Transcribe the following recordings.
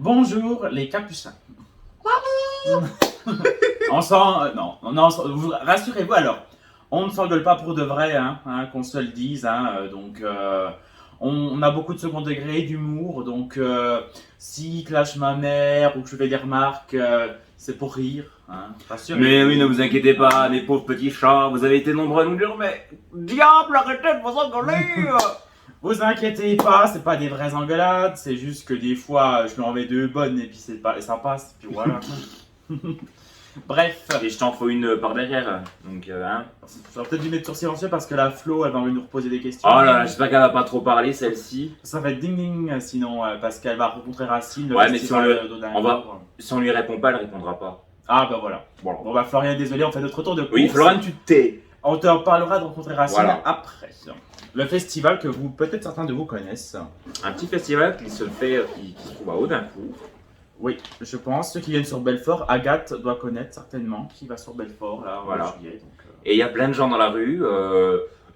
Bonjour les capucins. On s'en... non, non, rassurez-vous alors. On ne s'engueule pas pour de vrai, qu'on se le dise. On a beaucoup de second degré, d'humour. Donc, si clash ma mère ou que je fais des remarques, c'est pour rire. Rassurez-vous. Mais oui, ne vous inquiétez pas, mes pauvres petits chats, vous avez été nombreux à nous dire, mais diable, arrêtez de vous engueuler. Vous inquiétez pas, c'est pas des vraies engueulades, c'est juste que des fois je lui en mets deux bonnes et puis et ça passe, puis voilà. Bref. Et je t'en faut une par derrière, donc J'aurais peut-être dû mettre sur silencieux parce que la Flo elle va nous reposer des questions. Oh là là, j'espère qu'elle va pas trop parler celle-ci. Ça va être ding ding sinon parce qu'elle va rencontrer Racine. Ouais, mais si on lui répond pas, elle répondra pas. Ah bah voilà. Bon bah Florian, désolé, on fait notre tour de course. Oui, Florian, tu te tais. On te parlera de rencontrer Racine Voilà. après. Le festival que peut-être certains de vous connaissent. Un petit festival qui se trouve à Audincourt. Oui, je pense. Ceux qui viennent sur Belfort, Agathe doit connaître certainement qui va sur Belfort là Voilà. en juillet. Et il y a plein de gens dans la rue,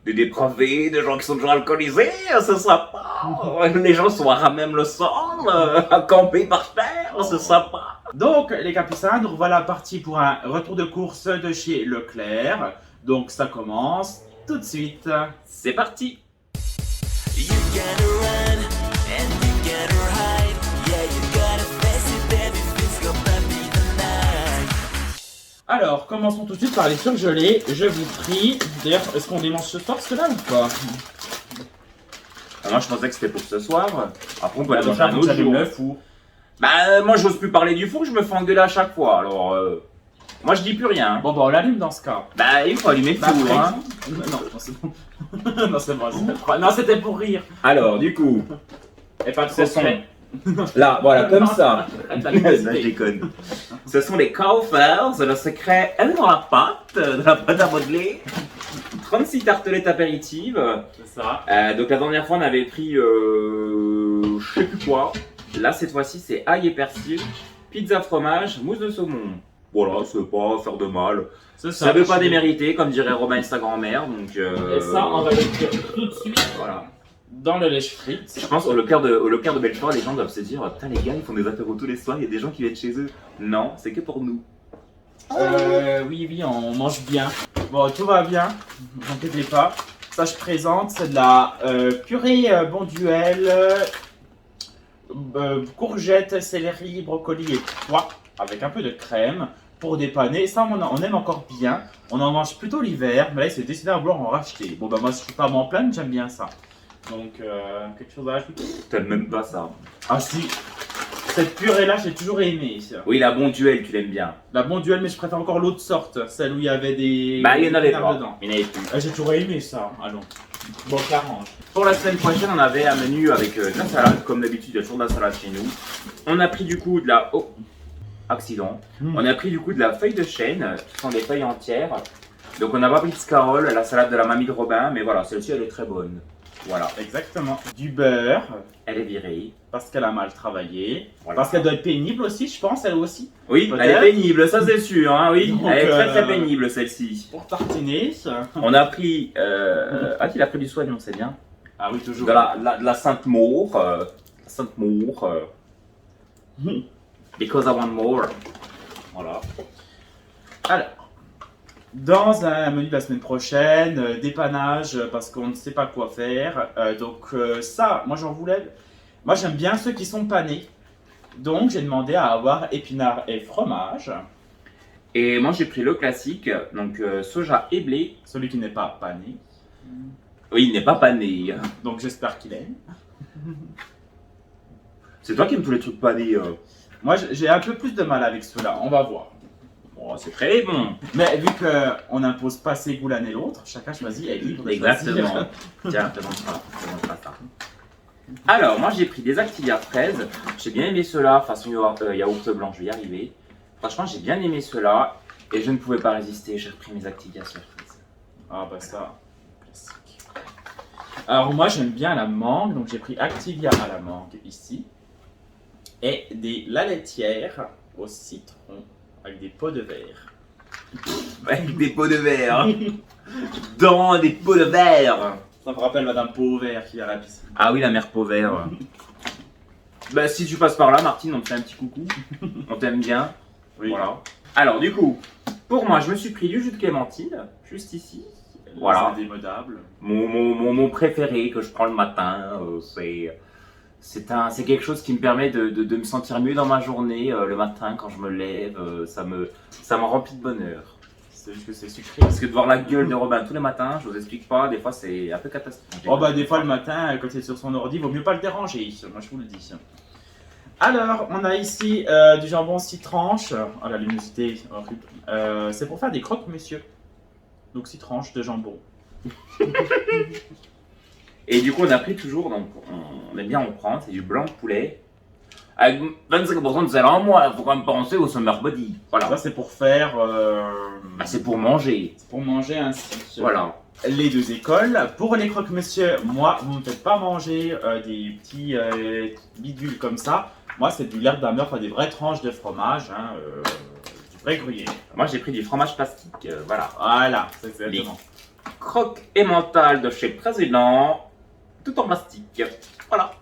des dépravés, des gens qui sont déjà alcoolisés, c'est sympa. Les gens sont à même le sol, à camper par terre, c'est sympa. Donc les capucins, nous voilà partis pour un retour de course de chez Leclerc. Donc ça commence tout de suite. C'est parti. You gotta run and you gotta hide. Yeah, you gotta face it, baby. It's gonna be the night. Alors, commençons tout de suite par les surgelés. Je vous prie. D'ailleurs, est-ce qu'on démange ce soir cela ou pas? Moi je pensais que c'était pour ce soir. Après on peut Bah, aller manger un autre jour. le four. Bah moi j'ose plus parler du four, je me fais engueuler à chaque fois. Alors moi je dis plus rien. Bon bah on l'allume dans ce cas. Bah il faut allumer le Bah, four. après, Hein. Non, c'est bon. Non, c'est bon. Non, c'était pour rire. Alors du coup, Et pas trop ce sont frais. là voilà comme ça. Arrête la Je publicité. déconne. Ce sont les Kaufers, le secret est dans la pâte, de la pâte à modeler. 36 tartelettes apéritives. C'est ça. Donc la dernière fois on avait pris je sais plus quoi. Là cette fois-ci c'est ail et persil, pizza fromage, mousse de saumon. Voilà, ça veut pas faire de mal. C'est Ça veut pas démériter comme dirait Romain sa grand-mère. Donc Et ça, on va le dire tout de suite voilà. dans le lèche frites. Je pense au Leclerc de Belfort, les gens doivent se dire putain les gars ils font des apéros tous les soirs, il y a des gens qui viennent chez eux. Non, c'est que pour nous. Oui, on mange bien. Bon, tout va bien, ne vous inquiétez pas. Ça, je présente, c'est de la purée Bonduelle, courgettes, céleri, brocoli et pois, avec un peu de crème pour dépanner. Ça, on aime encore bien. On en mange plutôt l'hiver, mais là, il s'est décidé à vouloir en racheter. Bon, bah, moi, je suis pas m'en plaindre, j'aime bien ça. Donc, quelque chose à rajouter? T'aimes même pas ça. Ah, si. Cette purée-là, j'ai toujours aimé. Oui, la Bonduelle, tu l'aimes bien. La Bonduelle, mais je préfère encore l'autre sorte, celle où il y avait des. Bah, il y en avait des pas. dedans. Il y en avait plus. J'ai toujours aimé ça, allons. Bon, j'arrange. Pour la semaine prochaine, on avait un menu avec de la salade. Comme d'habitude, il y a toujours de la salade chez nous. On a pris du coup de la. Oh accident. On a pris du coup de la feuille de chêne, qui sont des feuilles entières. Donc, on n'a pas pris de scarole, la salade de la mamie de Robin, mais voilà, celle-ci elle est très bonne. Voilà. Exactement. Du beurre, Elle est virée. parce qu'elle a mal travaillé. Voilà. Parce qu'elle doit être pénible aussi, je pense, elle aussi. Oui, Peut-être. elle est pénible, ça c'est sûr, hein, oui. Donc, Elle est très très pénible celle-ci. Pour tartiner. On a pris. Ah, il a pris du soignon, c'est bien. Ah oui, toujours. De la Sainte Maure. Sainte Maure. Because I want more. Voilà. Alors, dans un menu de la semaine prochaine, dépannage, parce qu'on ne sait pas quoi faire. Ça, moi j'en voulais. Moi j'aime bien ceux qui sont panés. Donc j'ai demandé à avoir épinards et fromage. Et moi j'ai pris le classique, donc soja et blé. Celui qui n'est pas pané. Oui, il n'est pas pané. Donc j'espère qu'il aime. C'est toi qui aimes tous les trucs panés. Moi j'ai un peu plus de mal avec ceux-là, on va voir. Oh, c'est très bon. Mais vu qu'on n'impose pas ses goûts l'un et l'autre, chacun choisit est libre de Exactement. choisir. Tiens, présente ça. Alors, moi j'ai pris des Activia fraises. J'ai bien aimé ceux-là, façon yaourt blanc, je vais y arriver. Franchement, j'ai bien aimé ceux-là. Et je ne pouvais pas résister, j'ai repris mes Activia surprises. Ah bah ça, classique. Alors moi j'aime bien la mangue, donc j'ai pris Activia à la mangue ici. Et des la laitière au citron avec des pots de verre. Avec des pots de verre. Dans des pots de verre. Ça me rappelle Madame Pot au verre qui est à la piscine. Ah oui, la mère pot vert. Bah, si tu passes par là, Martine, on te fait un petit coucou. On t'aime bien. Oui. Voilà. Alors, du coup, pour moi, je me suis pris du jus de clémentine, juste ici. Voilà. C'est indémodable. Mon préféré que je prends le matin, c'est quelque chose qui me permet de me sentir mieux dans ma journée le matin quand je me lève. Ça me remplit de bonheur. C'est juste que c'est sucré. Parce que de voir la gueule de Robin tous les matins, je vous explique pas, des fois c'est un peu catastrophique. Oh bah des fois le matin, quand il est sur son ordi, vaut mieux pas le déranger, moi je vous le dis. Alors, on a ici du jambon 6 tranches. Oh la luminosité, horrible. C'est pour faire des croques, monsieur. Donc 6 tranches de jambon. Et du coup, on a pris toujours, donc on aime bien en prendre, c'est du blanc de poulet. Avec 25% de sel en moins, il faut quand même penser au summer body. Voilà. Ça c'est pour faire... Bah, c'est pour manger. c'est pour manger ainsi. Voilà. Les deux écoles. Pour les croque-monsieur, moi, vous ne me faites pas manger des petits bidules comme ça. Moi, c'est du lard d'ameur, enfin des vraies tranches de fromage, hein, du vrai gruyère. Moi, j'ai pris du fromage plastique, voilà. Voilà, c'est exactement. Croque et mental de chez Président, tout en plastique. Voilà.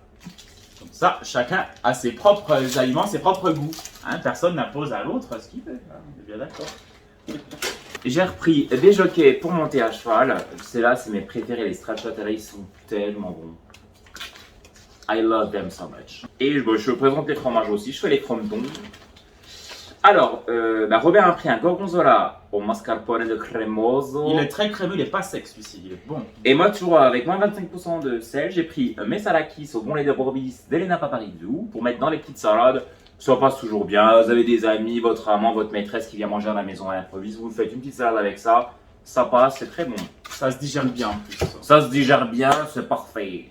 Comme ça, chacun a ses propres aliments, ses propres goûts. Hein, personne n'impose à l'autre ce qu'il veut. Hein, on est bien d'accord. J'ai repris des jockeys pour monter à cheval. Ceux-là, c'est mes préférés. Les Stracciatella, ils sont tellement bons. I love them so much. Et je présente les fromages aussi. Je fais les fromentons. Alors, Robin a pris un gorgonzola au mascarpone de cremoso. Il est très crémeux, il est pas sec celui-ci, il est bon. Et moi, toujours avec moins 25% de sel, j'ai pris mes salakis au bon lait de brebis d'Elena Paparizou pour mettre dans les petites salades. Ça passe toujours bien. Vous avez des amis, votre amant, votre maîtresse qui vient manger à la maison à l'improviste. Vous faites une petite salade avec ça. Ça passe, c'est très bon. Ça se digère bien en plus. Ça se digère bien, c'est parfait.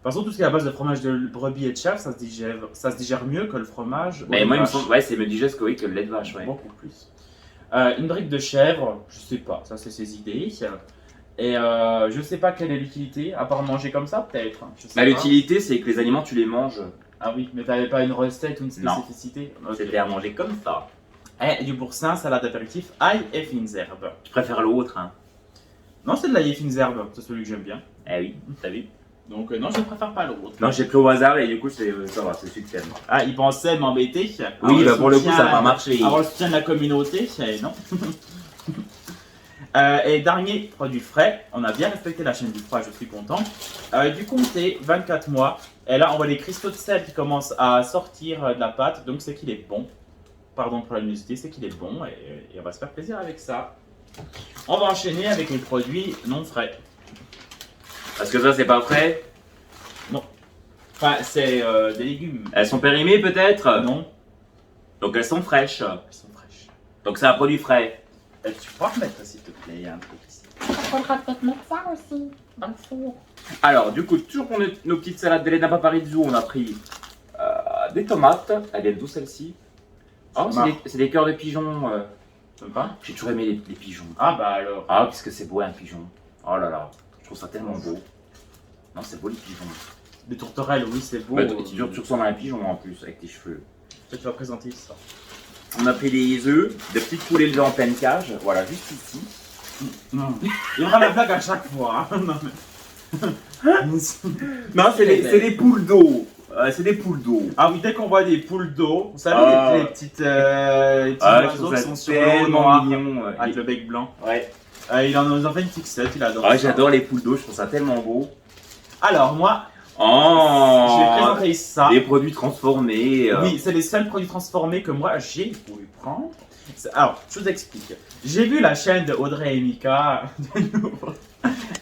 De toute façon, tout ce qui est à base de fromage de brebis et de chèvre, ça se digère mieux que le fromage. Mais au moi, il me vache. semble, ouais, c'est me digeste que le lait de vache, ouais. Beaucoup plus. Une brique de chèvre, je sais pas, ça c'est ses idées. Et je sais pas quelle est l'utilité, à part manger comme ça peut-être. Je sais Bah, pas. l'utilité, c'est que les aliments, tu les manges. Ah oui, mais t'avais pas une recette ou une Non. spécificité? Ok. C'était à manger comme ça. Et du boursin, salade d'apéritif, ail et fines herbes. Je préfère l'autre, hein. Non, c'est de l'ail et fines herbes, c'est celui que j'aime bien. Eh oui, t'as vu. Donc non, je préfère pas l'autre. Non, j'ai pris au hasard et du coup, ça va, c'est succès. Ah, il pensait m'embêter. Oui, Avoir pour le coup, soutien- ça va pas marcher. Avoir le soutien de la communauté, non. Et dernier produit frais, on a bien respecté la chaîne du froid, je suis content. Du comté, 24 mois. Et là, on voit les cristaux de sel qui commencent à sortir de la pâte, donc c'est qu'il est bon. Pardon pour la luminosité, c'est qu'il est bon et on va se faire plaisir avec ça. On va enchaîner avec les produits non frais. Parce que ça, c'est pas frais. Enfin, c'est des légumes. Elles sont périmées peut-être. Non, Donc elles sont fraîches. elles sont fraîches. Donc c'est un produit frais. Tu pourras remettre s'il te plaît, il y a un truc ici. Il faudra peut-être mettre ça aussi dans le four. Alors, du coup, toujours pour nos petites salades d'Elena Paparizou, on a pris des tomates. Elles viennent d'où celles-ci? Oh, c'est des cœurs de pigeons. T'aimes pas? J'ai toujours aimé les pigeons. Ah bah alors. Ah, qu'est-ce que c'est beau un pigeon. Oh là là, je trouve ça tellement beau. Non, c'est beau les pigeons. Des tourterelles, oui, c'est beau. Ouais, tu ressembles à un pigeon en plus avec tes cheveux. Peut-être tu vas présenter ça. On a pris des œufs, des petites poulets élevées en pleine cage. Voilà, juste ici. Non. Il y aura la blague à chaque fois. hein. Non, mais... Non, c'est des poules d'eau. C'est des poules d'eau. Ah oui, dès qu'on voit des poules d'eau, vous savez, Ah. les petits oiseaux je trouve qui ça sont sur le haut tellement noir, mignon. avec le bec blanc. Ouais. Il en fait une fixette, il adore Ah, ça. j'adore les poules d'eau, je trouve ça tellement beau. Alors moi, Oh, je vais présenter ça. des produits transformés. Oui, c'est les seuls produits transformés que moi j'ai voulu prendre. Alors, je vous explique. J'ai vu la chaîne de Audrey et Mika. de nouveau.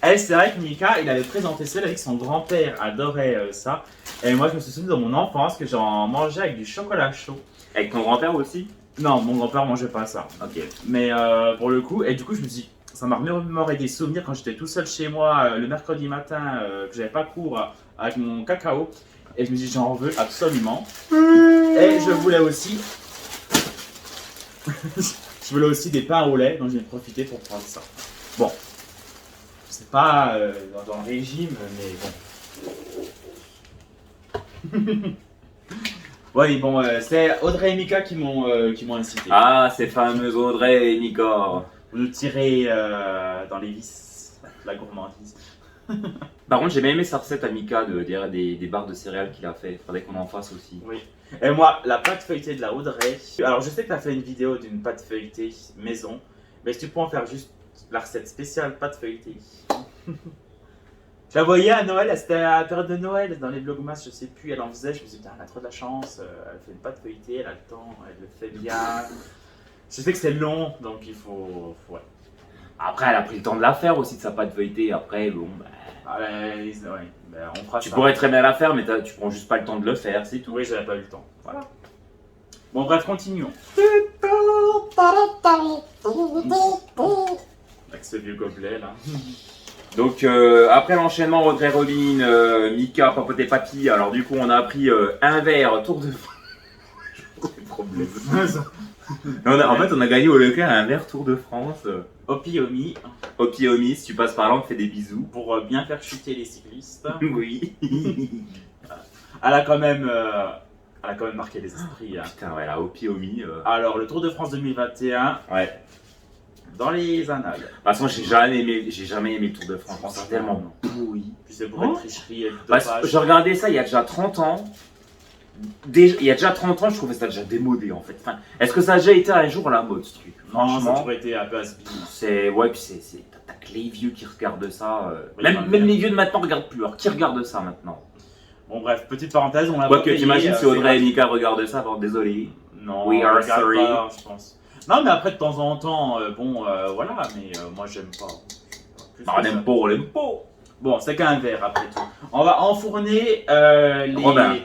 Et c'est vrai que Mika, il avait présenté celle avec son grand-père, adorait ça. Et moi, je me suis souvenu dans mon enfance que j'en mangeais avec du chocolat chaud. Avec ton grand-père aussi? Non, mon grand-père mangeait pas ça. Ok. Mais pour le coup, et du coup, je me suis dit, ça m'a remémoré des souvenirs quand j'étais tout seul chez moi le mercredi matin, que j'avais pas cours avec mon cacao. Et je me suis dit, j'en veux absolument. Et je voulais aussi. Je voulais aussi des pains au lait, donc j'ai profité pour prendre ça. Bon. C'est pas dans le régime, mais bon. Oui, bon, c'est Audrey et Mika qui m'ont incité. Ah, ces fameuses Audrey et Nico. Vous nous tirez dans les vis, la gourmandise. Par contre, j'ai bien aimé sa recette à Mika des barres de céréales qu'il a fait. Faudrait qu'on en fasse aussi. Oui. Et moi, la pâte feuilletée de la Audrey. Alors, je sais que tu as fait une vidéo d'une pâte feuilletée maison, mais si tu peux en faire juste la recette spéciale pâte feuilletée. Je la voyais à Noël, c'était à la période de Noël, dans les vlogmas, je sais plus, elle en faisait. Je me suis dit, putain, elle a trop de la chance, elle fait une pâte feuilletée, elle a le temps, elle le fait bien. Je sais que c'est long, donc il faut ouais. Après, elle a pris le temps de la faire aussi de sa pâte feuilletée. Après, bon, bah, Ah, ouais, ben, on fera tu ça. pourrais très bien la faire, mais tu prends juste pas le temps de le faire, c'est tout. Oui, j'avais pas eu le temps. Voilà. Bon, bref, continuons. Avec ce vieux gobelet là. Donc après l'enchaînement regret Robin, Mika, papoté papy, alors du coup on a appris un verre Tour de France. En fait on a gagné au Leclerc un verre Tour de France. Opi-Omi, Opi-Omi, si tu passes par là on te fait des bisous. pour bien faire chuter les cyclistes. Oui. Elle a quand même marqué les esprits. Hein. Putain ouais la Opi-Omi. Alors, le Tour de France 2021, Ouais. dans les annales. De toute façon j'ai jamais aimé le Tour de France, c'est tellement pourri. Puis c'est pour être tricherie et le Parce dopage. que j'ai regardé ça il y a déjà 30 ans. Il y a déjà 30 ans, je trouvais ça déjà démodé en fait. Enfin, est-ce que ça a déjà été un jour la mode ce truc? Non, ça a Franchement, toujours été un peu has-been. c'est. Ouais, puis t'as que les vieux qui regardent ça. Oui, Même, bah, même les vieux de maintenant regardent plus. Alors qui regarde ça maintenant? Bon, bref, petite parenthèse, on l'a Quoi pas que payé, t'imagines si c'est Audrey et gratuit. Mika regardent ça, alors désolé. Non, We on are regarde sorry. pas, je pense. Non, mais après, de temps en temps, voilà, mais moi, j'aime pas. Plus Bah, que on ça. aime pas, on l'aime pas. Bon, c'est qu'un verre après tout. On va enfourner Robin.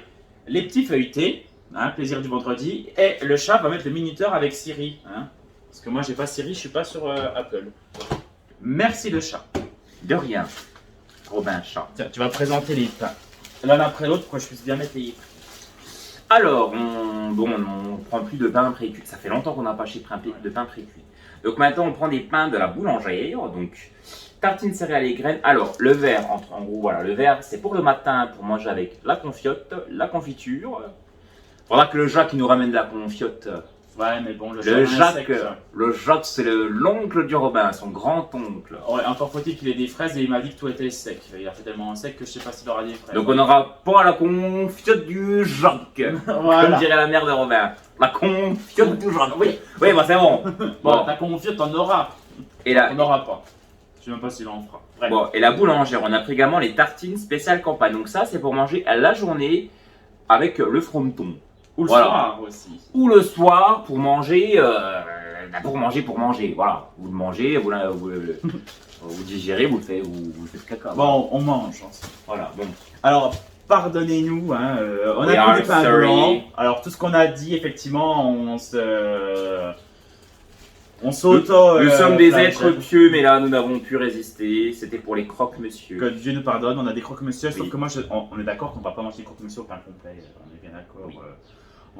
les petits feuilletés, hein, plaisir du vendredi, et le chat va mettre le minuteur avec Siri. Hein, parce que moi, j'ai pas Siri, je suis pas sur Apple. Merci le chat. De rien. Robin Chat. Tiens, tu vas présenter les pains. L'un après l'autre pour que je puisse bien mettre les prix. Alors, on prend plus de pain précuit. Ça fait longtemps qu'on n'a pas acheté de pain précuit. Donc maintenant, on prend des pains de la boulangère. Donc, tartines céréales et graines. Alors, le verre, en gros, voilà, le verre, c'est pour le matin, pour manger avec la confiote, la confiture. Faudra que le Jacques il nous ramène de la confiote. Ouais, mais bon, le Le chat, Jacques, c'est l'oncle du Robin, son grand-oncle. Ouais, encore faut-il qu'il ait des fraises et il m'a dit que tout était sec. Il a fait tellement sec que je sais pas s'il aura des fraises. Donc on n'aura pas la confiote du Jacques, Voilà. comme dirait la mère de Robin. La confiote du Jacques. Oui, oui, bah c'est bon. Bon, ta confiote, t'en auras. Et la, On n'aura pas. Je sais même pas s'il en fera. Bref. bon, et la boulangère, on a pris également les tartines spéciales campagne. Donc ça, c'est pour manger à la journée avec le fronton. Ou le Voilà. soir aussi. Ou le soir pour manger, pour manger. Voilà, vous le mangez, vous digérez, vous le faites caca. Bon, on mange ensemble. Voilà, bon. Alors, pardonnez-nous, hein, on We a are pris des pains sorry. blancs. Alors, tout ce qu'on a dit, effectivement, on s'auto. Nous sommes des flagelle. êtres pieux, mais là, nous n'avons pu résister. C'était pour les croque-monsieur. Que Dieu nous pardonne, on a des croque-monsieur, sauf Oui. que moi, on est d'accord qu'on va pas manger des croque-monsieur au pain complet. On est bien d'accord. Oui.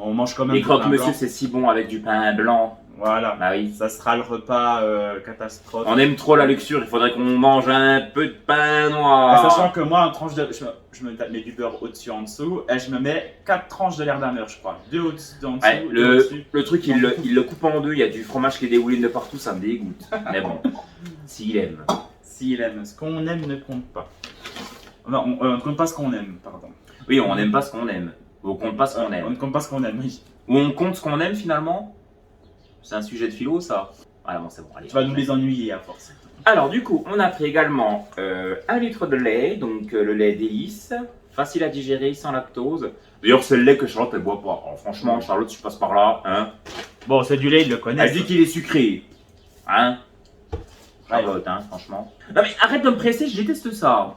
On mange quand même Les du pain croque-monsieur, blanc. c'est si bon avec du pain blanc. Voilà. Bah oui. Ça sera le repas catastrophe. On aime trop la luxure, il faudrait qu'on mange un peu de pain En noir. sachant que moi, en tranche de, je me mets du beurre au-dessus en dessous et je me mets 4 tranches de l'air d'ameur, je crois. 2 au-dessus, en dessous, Ouais, deux au-dessus. le truc, il le coupe en deux, il y a du fromage qui est déroulé de partout, ça me dégoûte. Mais bon, s'il aime. S'il aime. Ce qu'on aime ne compte pas. Non, on ne compte pas ce qu'on aime, pardon. Oui, on n'aime pas ce qu'on aime. Ou on compte pas ce qu'on On aime. ne compte pas ce qu'on aime, oui. Ou on compte ce qu'on aime finalement. C'est un sujet de philo, ça. Ah bon, c'est bon, allez. Tu vas nous les ennuyer à force. Alors du coup, on a pris également 1 litre de lait, donc le lait délice, facile à digérer, sans lactose. D'ailleurs, c'est le lait que Charlotte elle boit pas. Alors, franchement, Charlotte, tu passes par là, hein. Bon, c'est du lait, il le connaît. Elle dit qu'il est sucré, hein. Charlotte, hein, franchement. Non mais arrête de me presser, je déteste ça.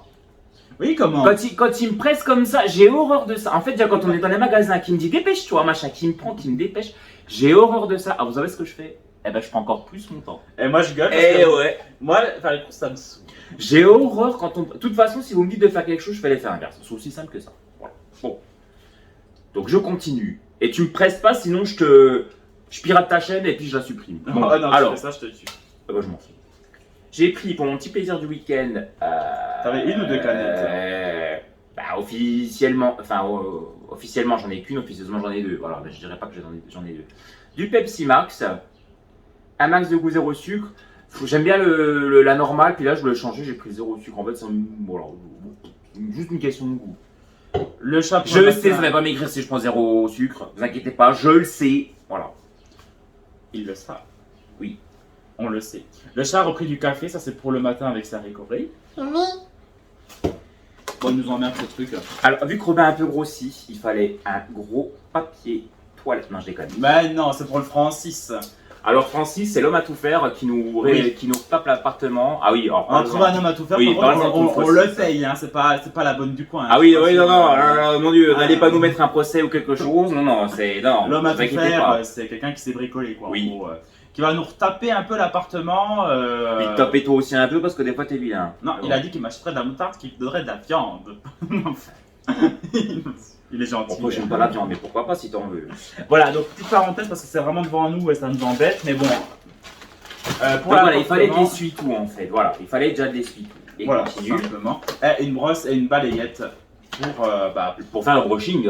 Oui, comment Quand il me presse comme ça, j'ai horreur de ça. En fait, déjà quand on est dans les magasins, qui me dit dépêche-toi, machin, qui me prend, qui me dépêche, j'ai horreur de ça. Ah, vous savez ce que je fais? Eh ben, je prends encore plus mon temps. Et moi, je gueule parce Eh que ouais. moi, faire les courses, ça me saoule. J'ai horreur quand on. De toute façon, si vous me dites de faire quelque chose, je fais l'effet inverse. C'est aussi simple que ça. Voilà. Bon. Donc je continue. Et tu me presses pas, sinon je pirate ta chaîne et puis je la supprime. Bon, Ah non, alors, tu fais ça, je te tue. bah, je m'en fous. J'ai pris pour mon petit plaisir du week-end. T'avais 1 ou 2 canettes Bah, officiellement j'en ai qu'une, officieusement j'en ai 2. Voilà, je dirais pas que j'en ai 2. Du Pepsi Max, un max de goût zéro sucre. J'aime bien la normale, puis là je voulais changer, j'ai pris 0 sucre. En fait, c'est voilà, juste une question de goût. Le chat. Je le sais, ça va pas maigrir si je prends 0 sucre. Vous inquiétez pas, je le sais. Voilà. Il le sait. Oui. On le sait. Le chat a repris du café, ça c'est pour le matin avec sa récorée. Oui. Bon, il nous emmerde ce truc. Alors, vu que Robin a un peu grossi, il fallait un gros papier toilette. Non, je déconne. Mais non, c'est pour le Francis. Alors, Francis, c'est l'homme à tout faire qui nous tape l'appartement. Ah oui, alors. On a trouvé un homme à tout faire, Oui, par contre, par exemple, on le paye, hein, c'est pas la bonne du coin. hein. Ah oui, C'est oui, pas non, si- non, mon dieu, Ah. n'allez pas nous mettre un procès ou quelque chose. Non, non, c'est. Non, L'homme à vous tout inquiétez faire, pas. c'est quelqu'un qui s'est bricolé, quoi. en Oui. gros, qui va nous retaper un peu l'appartement. Puis tapez toi aussi un peu parce que des fois t'es vilain. Non, il a dit qu'il m'achèterait de la moutarde, qu'il me donnerait de la viande. Il est gentil. Bon, moi j'aime pas la viande, mais pourquoi pas si t'en veux. Voilà, donc petite parenthèse parce que c'est vraiment devant nous et ça nous embête, mais bon. Donc voilà, il fallait de l'essuie-tout en fait. Voilà, il fallait déjà de l'essuie-tout. Et Voilà, continue. simplement. Et une brosse et une balayette Pour faire le brushing.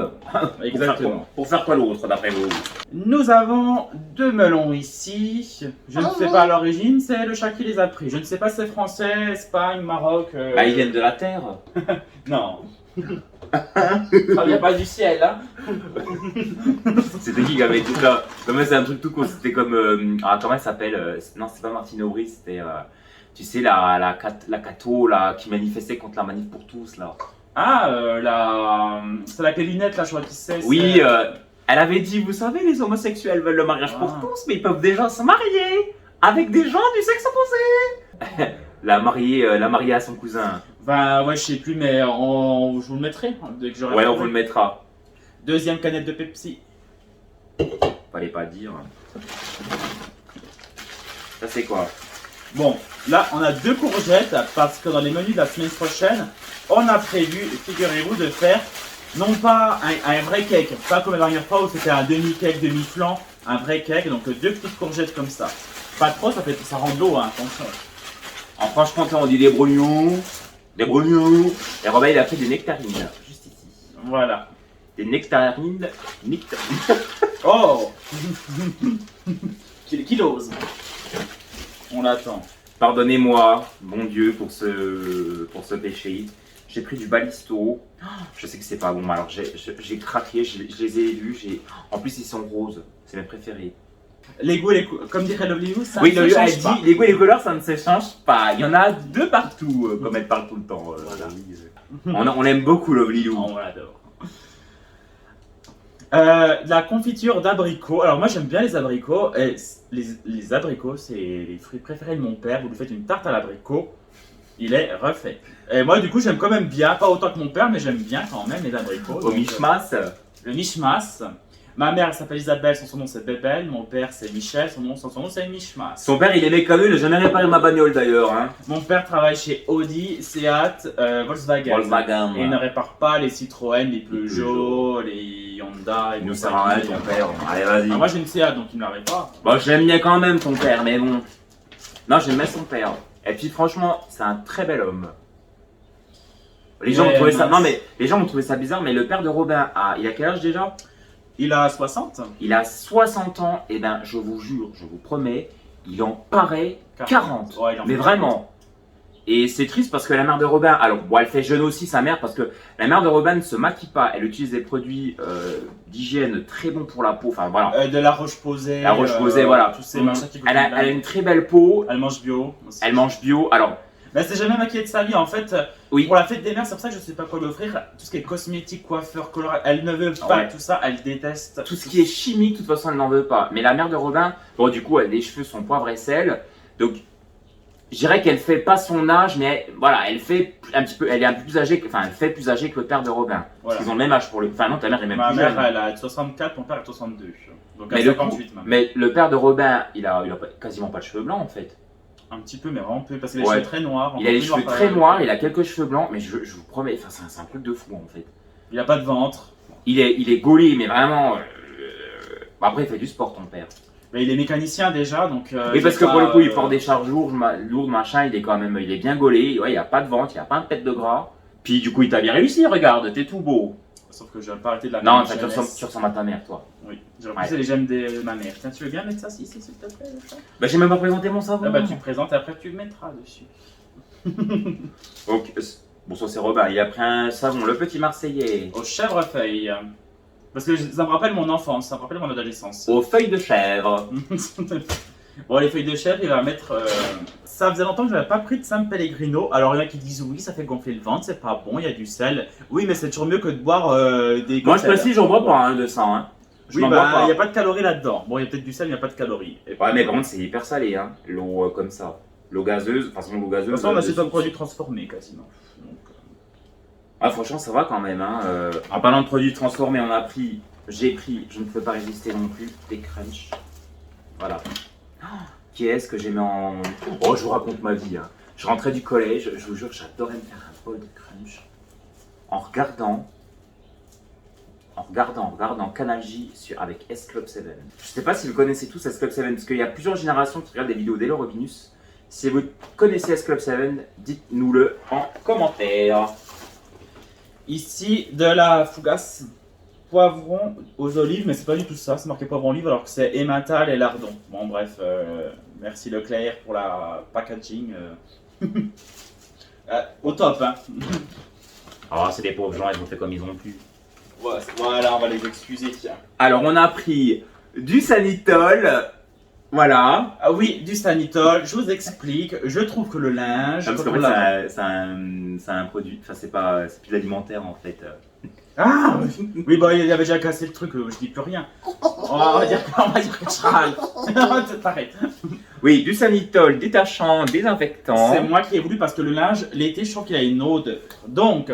exactement. Pour faire quoi l'autre d'après vous? Nous avons 2 melons ici. Je ne Ah sais oui. pas à l'origine, c'est le chat qui les a pris. Je ne sais pas si c'est français, Espagne, Maroc. Bah, ils viennent de la terre. Non. Ça vient pas du ciel, hein. C'était qui avait tout là? Comme c'est un truc tout con. C'était comme. Ah, comment elle s'appelle? Non, c'est pas Martine Aubry, c'était. Tu sais, la Cato là, qui manifestait contre la manif pour tous là. Ah, c'est la Kélinette là, je crois qui sait. Oui, elle avait dit, vous savez, les homosexuels veulent le mariage pour Ah. tous, mais ils peuvent déjà se marier avec des gens du sexe opposé. la mariée à son cousin. Bah ouais, je sais plus, mais je vous le mettrai dès que j'aurai. Ouais, on trouvé. vous le mettra. 2e canette de Pepsi. Fallait pas dire. Ça c'est quoi? Bon, là on a 2 courgettes parce que dans les menus de la semaine prochaine, on a prévu, figurez-vous, de faire non pas un vrai cake, pas comme la dernière fois où c'était un demi-cake, demi-flan, un vrai cake, donc 2 petites courgettes comme ça. Pas trop, ça rend de l'eau, hein, attention. Alors franchement, on dit des brognons. Des brognons. Et Robin, il a fait des nectarines, juste ici. Voilà. Des nectarines. Oh Qu'il ose. On l'attend. Pardonnez-moi, mon Dieu, pour ce péché. J'ai pris du balisto. Je sais que c'est pas bon, alors j'ai craqué, je les ai vus. En plus, ils sont roses. C'est mes préférés. Les goûts, comme dirait Lovely Lou, ça Oui, ne elle se change dit, pas. les goûts et les couleurs, ça ne se change pas. Il y en a 2 partout, comme elle parle tout le temps. Voilà. On aime beaucoup Lovely Lou. On l'adore. De la confiture d'abricots. Alors moi j'aime bien les abricots. Et les abricots, c'est les fruits préférés de mon père. Vous lui faites une tarte à l'abricot, il est refait. Et moi du coup j'aime quand même bien, pas autant que mon père, mais j'aime bien quand même les abricots. Au Donc, mishmash. le mishmash. Ma mère elle s'appelle Isabelle, son nom c'est Bébel. Mon père c'est Michel, son nom c'est Mishmash. Son père, il est mécano, il n'a jamais réparé ma bagnole d'ailleurs. Hein. Mon père travaille chez Audi, Seat, Volkswagen. Volkswagen. Et il ne répare pas les Citroën, les Peugeot, les Honda. Il nous sert à rien, ton père. Allez, vas-y. Ah, moi j'ai une Seat donc il ne la répare. Bon, j'aime bien quand même ton père, mais bon. Non, j'aime bien son père. Et puis franchement, c'est un très bel homme. Les gens Ouais, ont trouvé ça. mince. Non, mais les gens ont trouvé ça bizarre, mais le père de Robin, il a quel âge déjà? Il a 60. Il a 60 ans, et ben je vous jure, je vous promets, il en paraît 40. Ouais, il en Mais fait vraiment. Et c'est triste parce que la mère de Robin, alors bon, elle fait jeune aussi sa mère parce que la mère de Robin ne se maquille pas, elle utilise des produits d'hygiène très bons pour la peau, enfin voilà. De la Roche-Posay. La Roche-Posay, voilà. Tous ces machins qui coûtent Elle a, une elle a blague. une très belle peau, Elle mange bio. aussi. elle mange bio, alors Mais elle s'est jamais maquillée de sa vie en fait. Oui. Pour la fête des mères, c'est pour ça que je sais pas quoi lui offrir. Tout ce qui est cosmétique, coiffeur, colorage, elle ne veut pas Ouais. tout ça, elle déteste. tout ce qui est chimique, de toute façon elle n'en veut pas. Mais la mère de Robin, bon du coup, les cheveux sont poivre et sel, donc je dirais qu'elle fait pas son âge, mais voilà, elle fait un petit peu, elle est un peu plus âgée, enfin elle fait plus âgée que le père de Robin. Voilà. Parce qu'ils ont le même âge pour le. Enfin non, ta mère est même Ma plus mère, jeune. elle a 64, mon père a 62. Donc Mais à le 58 même. Mais le père de Robin, il a quasiment pas de cheveux blancs en fait. Un petit peu, mais vraiment peu, parce qu'il a les Ouais. cheveux très noirs. Il a les encore cheveux plus très noirs, noirs, il a quelques cheveux blancs, mais je vous promets, enfin, c'est un truc de fou en fait. Il a pas de ventre. Il est gaulé, mais vraiment. Bon, après, il fait du sport, ton père. Mais il est mécanicien déjà, donc. Oui, il parce est que pas, pour le coup, il porte des charges lourdes, machin, il est quand même, il est bien gaulé. Ouais, il a pas de ventre, il a pas de tête de gras. Puis du coup, il t'a bien réussi, regarde, t'es tout beau. Sauf que je vais pas arrêter de la Non, mettre en jeunesse. tu ressembles à ta mère, toi. Oui, j'ai Ouais. repoussé les gemmes de ma mère. Tiens, tu veux bien mettre ça ici, s'il te plaît, le chat? Bah, j'ai même pas présenté mon savon. Ah bah tu présentes et après tu mettras dessus. Donc, bon, ça c'est Robin, il a pris un savon, le petit Marseillais. Au chèvrefeuille. Parce que ça me rappelle mon enfance, ça me rappelle mon adolescence. Aux feuilles de chèvre. Bon, les feuilles de chèvre, il va mettre. Ça faisait longtemps que je n'avais pas pris de San Pellegrino. Alors, il y en a qui disent oui, ça fait gonfler le ventre, c'est pas bon, il y a du sel. Oui, mais c'est toujours mieux que de boire des Moi, je cocktails. précise, j'en bois pas hein, de sang. Hein. Je Oui, n'en bois bah, pas. il n'y a pas de calories là-dedans. Bon, il y a peut-être du sel, mais il n'y a pas de calories. Et Ouais, mais par contre, c'est hyper salé, hein. L'eau comme ça. L'eau gazeuse, de toute façon, l'eau gazeuse. de toute façon, on achète de pas de produits transformés quasiment. Donc, Ah, franchement, ça va quand même. Hein. En parlant de produits transformés, j'ai pris, je ne peux pas résister non plus, des crunchs. Voilà. Oh, qui est-ce que j'ai mis en. Oh, je vous raconte ma vie. Hein. Je rentrais du collège, je vous jure, j'adorais me faire un bol de crunch en regardant Canal J avec S Club 7. Je sais pas si vous connaissez tous S Club 7, parce qu'il y a plusieurs générations qui regardent des vidéos d'Elo Robinus. Si vous connaissez S Club 7, dites-nous-le en commentaire. ici, de la fougasse. Poivron aux olives, mais c'est pas du tout ça, c'est marqué poivron olive alors que c'est emmental et lardon. Bon bref, merci Leclerc pour la packaging. Au top hein. Oh, c'est des pauvres gens, ils ont fait comme ils ont pu. Voilà, on va les excuser tiens. Alors, on a pris du Sanitol. Voilà. Ah oui, du Sanitol, je vous explique, je trouve que le linge... Parce quand qu'en on fait, lave- c'est un produit, enfin, c'est plus de l'alimentaire en fait. Ah oui, bah il avait déjà cassé le truc, je dis plus rien. On va dire que je râle. T'arrêtes. Oui, du Sanitol détachant, désinfectant. C'est moi qui ai voulu parce que le linge, l'été, je trouve qu'il a une odeur. Donc,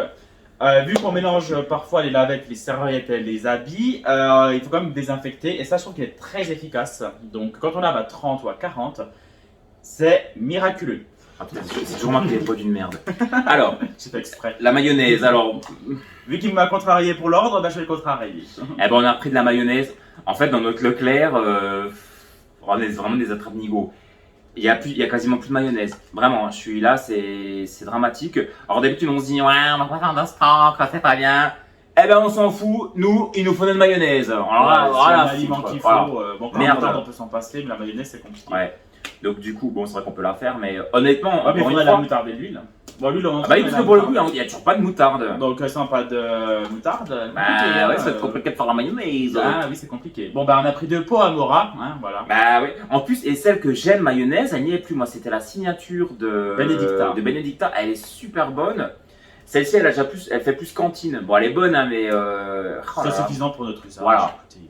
vu qu'on mélange parfois les lavettes, les serviettes et les habits, il faut quand même désinfecter. Et ça, je trouve qu'il est très efficace. Donc, quand on lave à 30 ou à 40, c'est miraculeux. Ah putain, c'est toujours moi qui ai des produits de merde. Alors, J'ai fait exprès. la mayonnaise, alors. Vu qu'il m'a contrarié pour l'ordre, ben, je vais le contrarier. Eh ben, on a pris de la mayonnaise. En fait, dans notre Leclerc, on est vraiment des attrape-niveaux. Il y a quasiment plus de mayonnaise. Vraiment, je suis là, c'est dramatique. Alors d'habitude, on se dit, ouais, on va pas faire de stock, c'est pas bien. Eh ben, on s'en fout. Nous, il nous faut notre mayonnaise. Alors là, c'est voilà, un aliment foutre, qu'il voilà. faut. Bon, quand Merde. on peut s'en passer, mais la mayonnaise, c'est compliqué. Ouais. Donc du coup, bon, c'est vrai qu'on peut la faire, mais honnêtement, Ouais, mais il encore faudrait une la fois. moutarde et l'huile. Bon, l'huile, on Ah bah oui, parce que pour le coup, il n'y a toujours pas de moutarde. Donc, sans pas de moutarde. Bah compliqué, ouais, hein, c'est trop compliqué de faire la mayonnaise. Ah oui, c'est compliqué. Bon, bah, on a pris 2 pots à Mora, hein, voilà. Bah oui. En plus, et celle que j'aime mayonnaise, elle n'y est plus. Moi, c'était la signature Benedicta. de Benedicta. Elle est super bonne. Celle-ci, elle fait plus cantine. Bon, elle est bonne, hein, mais. Oh là C'est là. suffisant pour notre usage. Voilà. Écoutez,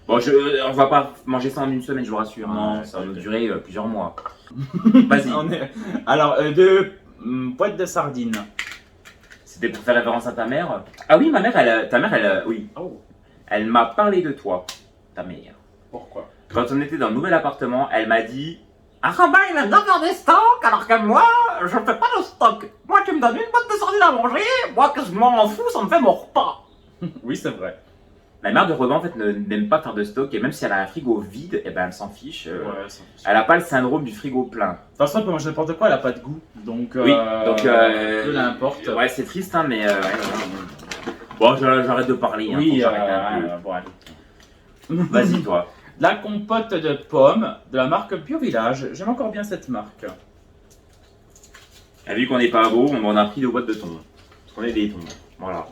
Bon, on va pas manger ça en une semaine, je vous rassure. Non, hein. Ça va nous ok. durer plusieurs mois. Vas-y. Alors, 2 boîtes de sardines. C'était pour faire référence à ta mère. Ah oui, ta mère, oui. Oh, Elle m'a parlé de toi, ta mère. pourquoi? Quand on était dans le nouvel appartement, elle m'a dit ah ben il aime bien faire des stocks alors que moi je fais pas de stock. Moi tu me donnes une boîte de sardines à manger, moi que je m'en fous, ça me fait mon repas. Oui, c'est vrai. La mère de Robin en fait n'aime pas faire de stock et même si elle a un frigo vide, eh ben elle s'en fiche. Ouais, ça- Elle a pas le syndrome du frigo plein. De toute façon, elle peut manger n'importe quoi, elle a pas de goût. Donc, Oui, donc peu n'importe. Ouais c'est triste hein mais bon j'arrête de parler. Hein, faut Oui, que j'arrête un peu. bon, allez. Vas-y toi. La compote de pommes de la marque Bio Village. J'aime encore bien cette marque. Et vu qu'on n'est pas beau, on a pris 2 boîtes de thon. Parce qu'on est des thons. Voilà.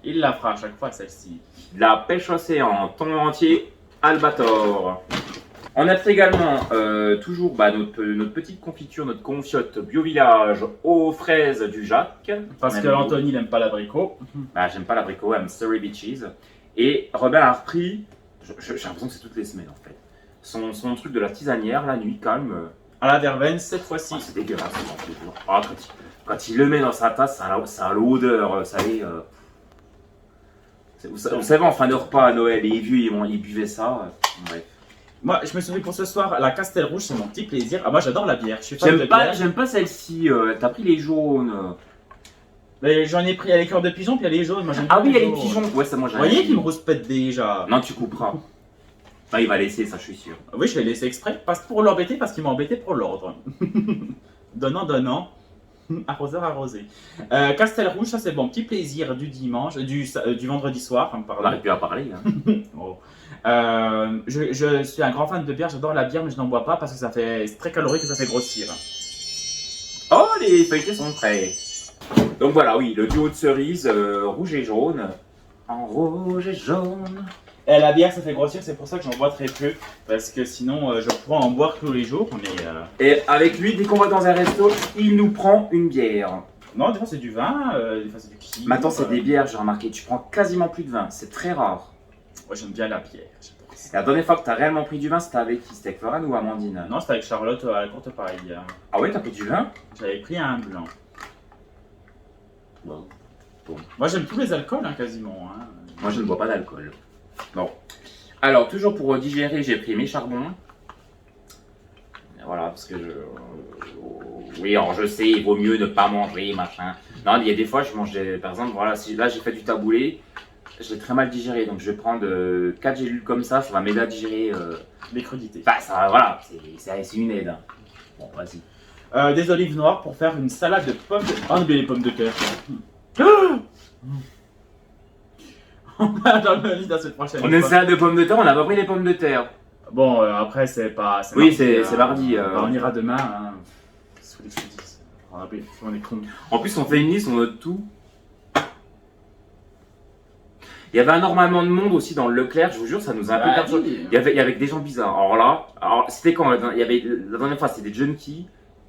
Il la fera à chaque fois, celle-ci. De la pêche océan, thon entier, albator. On a pris également toujours notre petite confiture, notre confiote Bio Village aux fraises du Jacques. Parce Même que goût. Anthony n'aime pas l'abricot. Bah, j'aime pas l'abricot, I'm sorry bitches. Et Robin a repris, j'ai l'impression que c'est toutes les semaines en fait, son truc de la tisanière la nuit quand même. À la verveine, cette fois-ci. C'est dégueulasse, je te jure. Ah, quand il le met dans sa tasse, ça a l'odeur, vous savez. Vous savez, en fin de repas à Noël, les vieux ils buvaient ça. Bref. Moi, je me suis dit pour ce soir, la Castel Rouge, c'est mon petit plaisir. Ah, moi, j'adore la bière. Je suis fan de bière. J'aime pas celle-ci, t'as pris les jaunes. Mais j'en ai pris à l'écœur de pigeon, puis il y a les jaunes. Moi, j'aime Ah bien oui, il y a les jaunes. pigeons. Ouais, ça moi Vous j'ai voyez rien qu'il me dit. rouspète déjà. Non, tu couperas. Non, il va laisser, ça je suis sûr. Oui, je l'ai laissé exprès. Pas pour l'embêter, parce qu'il m'a embêté pour l'ordre. Donnant, donnant. Arroseur arrosé. Castel Rouge, ça c'est bon. Petit plaisir du dimanche, du vendredi soir. On Pardon. n'arrive plus à parler. Hein. Oh. Je suis un grand fan de bière, j'adore la bière, mais je n'en bois pas parce que c'est très calorique et ça fait grossir. Oh, les feuilletés sont prêts. Donc voilà, oui, le duo de cerises rouge et jaune. En rouge et jaune. Et la bière, ça fait grossir, c'est pour ça que j'en bois très peu. Parce que sinon, je pourrais en boire tous les jours. Mais Et avec lui, dès qu'on va dans un resto, il nous prend une bière. non, des fois c'est du vin, des fois c'est du qui. Maintenant, c'est des bières, j'ai remarqué. Tu prends quasiment plus de vin. C'est très rare. Ouais, j'aime bien la bière. j'adore ça. Et la dernière fois que tu as réellement pris du vin, c'était avec qui? C'était avec Florane ou Amandine? Non, c'était avec Charlotte à la courte pareille. Ah ouais, t'as pris du vin? J'avais pris un blanc. Bon. Moi j'aime tous les alcools hein, quasiment. Hein. Moi, je ne bois pas d'alcool. Bon. Alors, toujours pour digérer, j'ai pris mes charbons. Voilà, parce que oui, alors je sais, il vaut mieux ne pas manger, machin. Non, il y a des fois, je mange par exemple, voilà, si là j'ai fait du taboulé, je l'ai très mal digéré, donc je vais prendre 4 gélules comme ça va m'aider à digérer. Les crudités. Bah, ça, voilà, c'est une aide. Bon, vas-y. Des olives noires pour faire une salade de pommes de terre. Ah, mais les pommes de terre. On va dans le lit la semaine prochaine. On a une salade de pommes de terre, on n'a pas pris les pommes de terre. Bon, après, c'est pas. Oui, mardi, c'est mardi. On ira demain. Hein. Qu'est-ce que je te dis on est con. En plus, on fait une liste, on note tout. Il y avait énormément de monde aussi dans le Leclerc, je vous jure, ça nous a un peu perturbé. Il y avait des gens bizarres. Alors là, c'était quand il y avait, la dernière fois, c'était des junkies.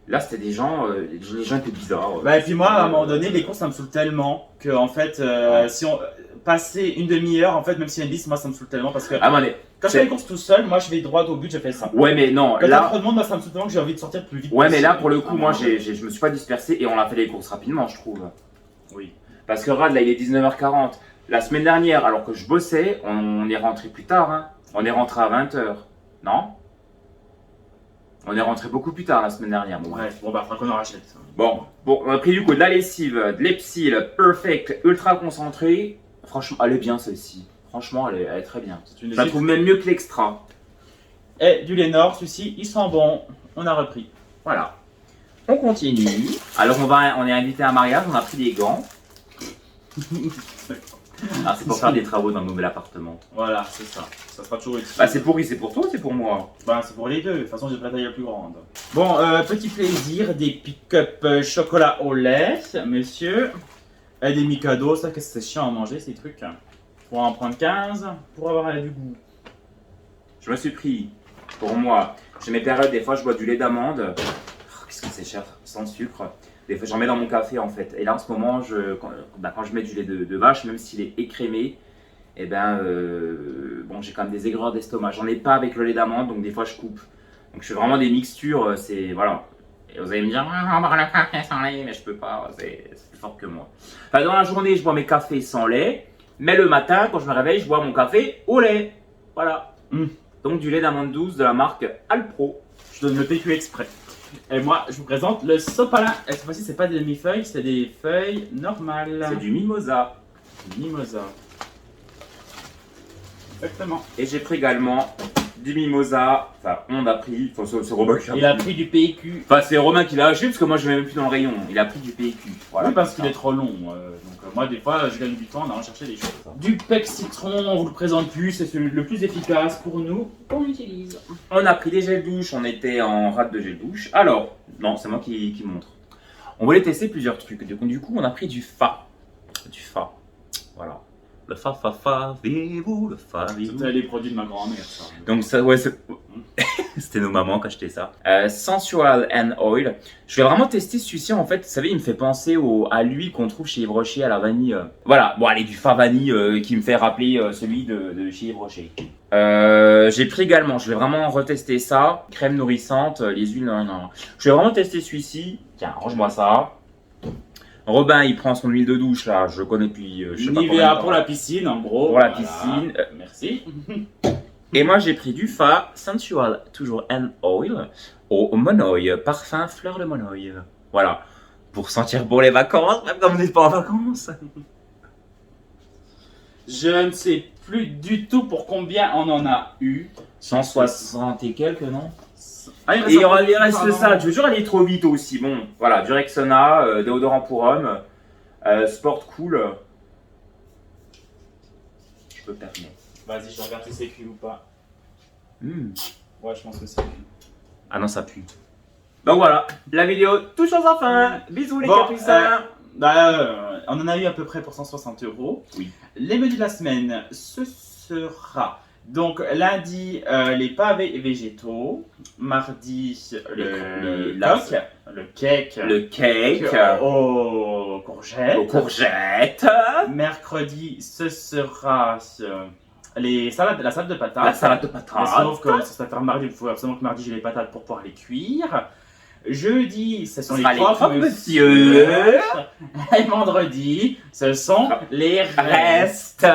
Là, c'était des gens, les gens étaient bizarres. Bah, et puis moi, à un moment donné, les courses, ça me saoule tellement que, en fait, si on passait une demi-heure, en fait, même s'il y a une liste, moi, ça me saoule tellement parce que Ah, mais quand je fais les courses tout seul, moi, je vais droit au but, je fais ça. ouais, mais non, Quand il y a trop là, de monde, moi, ça me saoule tellement que j'ai envie de sortir plus vite. ouais, mais là, possible. pour le coup, Ah, moi, non. je me suis pas dispersé et on a fait les courses rapidement, je trouve. Oui. Parce que Rad, là, il est 19h40. La semaine dernière, alors que je bossais, on est rentré plus tard, hein. On est rentré à 20h. Non? On est rentré beaucoup plus tard la semaine dernière. Bon, Bref, bon, bah, faudra qu'on en rachète. Bon, on a pris du coup de la lessive, de l'Epsil Perfect ultra concentré. Franchement, elle est bien celle-ci. Franchement, elle est très bien. C'est une Je la trouve même mieux que l'extra. Et du Lénore, celui-ci, il sent bon. On a repris. Voilà. On continue. Alors on est invité à un mariage, on a pris des gants. Alors c'est pour faire des travaux dans le nouvel appartement. Voilà, c'est ça. Ça sera toujours utile. Bah c'est pour toi ou c'est pour moi? Bah, c'est pour les deux. De toute façon, j'ai pas la taille la plus grande. Bon, petit plaisir, des pick-up chocolat au lait, monsieur. Et des Mikado, ça, qu'est-ce que c'est chiant à manger, ces trucs. Pour en prendre 15, pour avoir du goût. Je me suis pris pour moi. J'ai mes périodes, des fois je bois du lait d'amande. Oh, qu'est-ce que c'est cher, sans sucre. Des fois j'en mets dans mon café en fait. Et là en ce moment, quand je mets du lait de vache, même s'il est écrémé, et bon, j'ai quand même des aigreurs d'estomac. J'en ai pas avec le lait d'amande, donc des fois je coupe. Donc je fais vraiment des mixtures, c'est voilà. Et vous allez me dire, on boit le café sans lait, mais je peux pas, c'est plus fort que moi. Enfin, dans la journée, je bois mes cafés sans lait, mais le matin, quand je me réveille, je bois mon café au lait. Voilà. Donc du lait d'amande douce de la marque Alpro. Je donne le PQ exprès. Et moi, je vous présente le sopalin. Et cette fois-ci, c'est pas des demi-feuilles, c'est des feuilles normales. C'est du mimosa. Mimosa. Exactement. Et j'ai pris également du mimosa. Enfin, on a pris. Enfin, c'est Romain qui Il a pris du PQ. Enfin, c'est Romain qui l'a acheté parce que moi je ne vais même plus dans le rayon. Il a pris du PQ. Voilà. Oui, parce qu'il est trop long. Donc, moi, des fois, je gagne du temps en allant chercher des choses. Du PEC citron, on vous le présente plus. C'est celui le plus efficace pour nous qu'on utilise. On a pris des gels douche. On était en rate de gel douche. Alors, non, c'est moi qui montre. On voulait tester plusieurs trucs. Du coup, on a pris du Fa. Du Fa. Voilà. Le Fa, viez-vous, le Fa, viez-vous. C'était les produits de ma grand-mère, ça. Donc ça, ouais, c'était nos mamans qui achetaient ça. Sensual and Oil. Je vais vraiment tester celui-ci en fait. Vous savez, il me fait penser à l'huile qu'on trouve chez Yves Rocher à la vanille. Voilà, bon allez, du Fa vanille qui me fait rappeler celui de chez Yves Rocher. J'ai pris également, je vais vraiment retester ça. Crème nourrissante, les huiles, non. Je vais vraiment tester celui-ci. Tiens, range-moi ça. Robin, il prend son huile de douche là, je connais depuis. Je sais pas combien de Nivea temps. pour la piscine, en gros. Pour la Voilà. piscine. Merci. Et moi j'ai pris du Fa Sensual, toujours and Oil, au monoï, parfum fleur de monoï. Voilà, pour sentir bon les vacances, même quand vous n'êtes pas en vacances. Je ne sais plus du tout pour combien on en a eu. 160 et quelques, non? Ah, Et il reste pardon. ça, je veux toujours aller trop vite aussi. Bon, voilà, du Rexona, déodorant pour homme, Sport Cool. Je peux permettre. Vas-y, je regarde si c'est cuit ou pas. Hmm. Ouais, je pense que c'est cuit. Ah non, ça pue. Donc voilà, la vidéo touche à sa fin. Bisous les Bon, capucins. On en a eu à peu près pour 160 €. Oui. Les menus de la semaine, ce sera donc lundi les pavés végétaux, mardi le cake Le cake aux courgettes, aux courgettes, mercredi ce sera la salade de patates. la salade de Mais patates. sauf que ça va mardi, il faut absolument que mardi j'ai les patates pour pouvoir les cuire. Jeudi, ce sont Ce sera les les croque croque-monsieur. Et vendredi, ce sont les restes.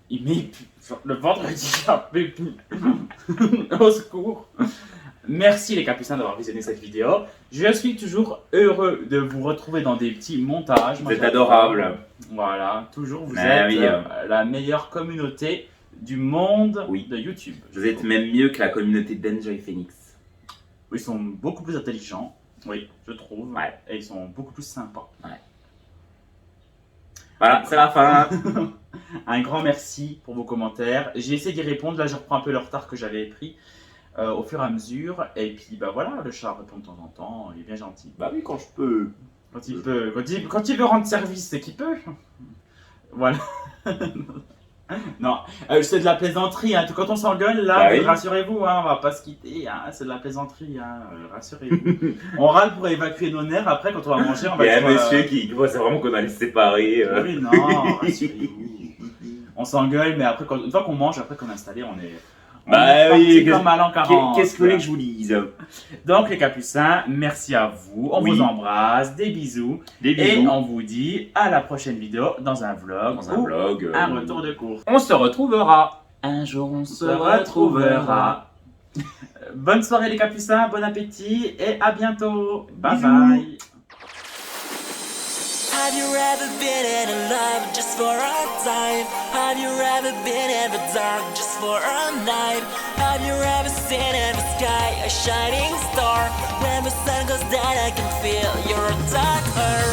Il met le vendredi, j'en peux plus. Au secours. Merci les capucins d'avoir visionné cette vidéo. Je suis toujours heureux de vous retrouver dans des petits montages. Vous êtes adorables. Voilà, toujours vous Ah êtes oui. la meilleure communauté du monde Oui. de YouTube. Vous êtes même mieux que la communauté d'Enjoy Phoenix. Ils sont beaucoup plus intelligents, oui, je trouve. Ouais. Et ils sont beaucoup plus sympas. Voilà, c'est la fin. Un grand merci pour vos commentaires. J'ai essayé d'y répondre. Là, je reprends un peu le retard que j'avais pris au fur et à mesure. Et puis, bah voilà, le chat répond de temps en temps. Il est bien gentil. Bah oui, quand je peux. Quand il peut, quand il veut rendre service, c'est qu'il peut. Voilà. Non, c'est de la plaisanterie. Hein. Quand on s'engueule, là, Bah oui. rassurez-vous, hein, on va pas se quitter. Hein. C'est de la plaisanterie, hein, rassurez-vous. On râle pour évacuer nos nerfs. Après, quand on va manger, on va Il y a un dire, monsieur qui voit c'est vraiment qu'on allait se séparer. Oui, non, rassurez-vous. On s'engueule, mais après, une fois qu'on mange, après qu'on est installé, on est. Bah parti oui, comme à l'an 40. Qu'est-ce que vous voulez que je vous dise? Donc, les capucins, merci à vous. On Oui. vous embrasse. Des bisous. Des Et bisous. on vous dit à la prochaine vidéo dans un vlog. Dans un ou vlog. un retour de cours. On se retrouvera. Un jour, on se retrouvera. Bonne soirée, les capucins. Bon appétit et à bientôt. Bye Bisous. bye. Have you ever been in love just for a time? Have you ever been in the dark just for a night? Have you ever seen in the sky a shining star? When the sun goes down I can feel your dark heart.